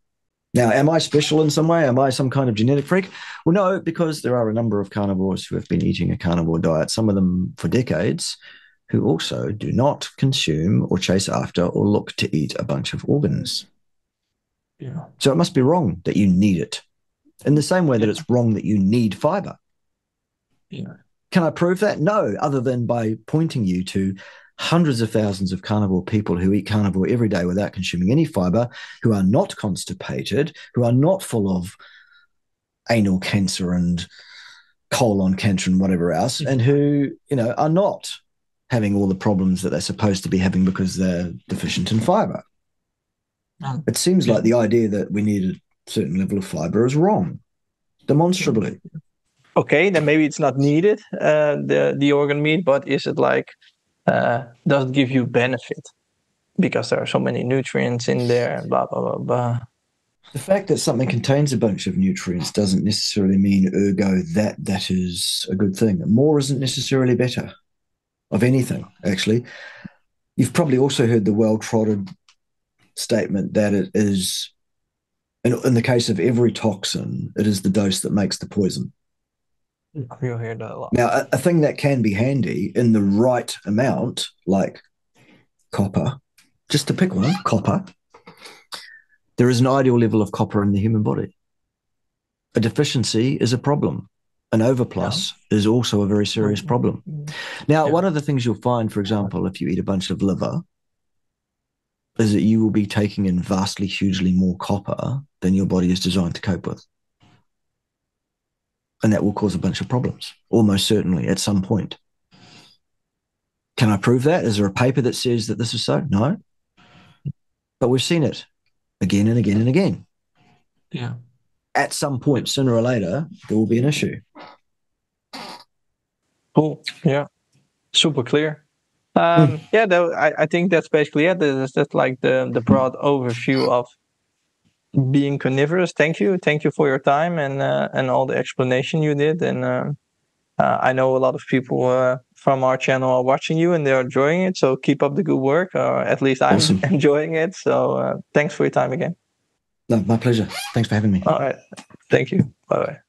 Now, am I special in some way? Am I some kind of genetic freak? Well, no, because there are a number of carnivores who have been eating a carnivore diet, some of them for decades, who also do not consume or chase after or look to eat a bunch of organs. Yeah. So it must be wrong that you need it, in the same way that it's wrong that you need fiber. Yeah. Can I prove that? No, other than by pointing you to hundreds of thousands of carnivore people who eat carnivore every day without consuming any fiber, who are not constipated, who are not full of anal cancer and colon cancer and whatever else, and who, are not having all the problems that they're supposed to be having because they're deficient in fiber. It seems like the idea that we need a certain level of fiber is wrong, demonstrably. Okay, then maybe it's not needed, the organ meat, but is it like, does it give you benefit? Because there are so many nutrients in there, and blah, blah, blah, blah. The fact that something contains a bunch of nutrients doesn't necessarily mean, ergo, that is a good thing. More isn't necessarily better of anything, actually. You've probably also heard the well-trodden statement that it is, in the case of every toxin, it is the dose that makes the poison. You'll hear that a lot. Now, a thing that can be handy in the right amount, like copper, just to pick one, copper, there is an ideal level of copper in the human body. A deficiency is a problem. An overplus is also a very serious problem. Now, one of the things you'll find, for example, if you eat a bunch of liver, is that you will be taking in vastly, hugely more copper than your body is designed to cope with. And that will cause a bunch of problems, almost certainly, at some point. Can I prove that? Is there a paper that says that this is so? No. But we've seen it again and again and again. Yeah. At some point, sooner or later, there will be an issue. Cool. Yeah. Super clear. I think that's basically it. That's like the broad overview of being carnivorous. Thank you for your time and all the explanation you did. And I know a lot of people from our channel are watching you and they're enjoying it. So keep up the good work, or at least I'm enjoying it. So thanks for your time again. No, my pleasure. Thanks for having me. All right. Thank you. Bye bye.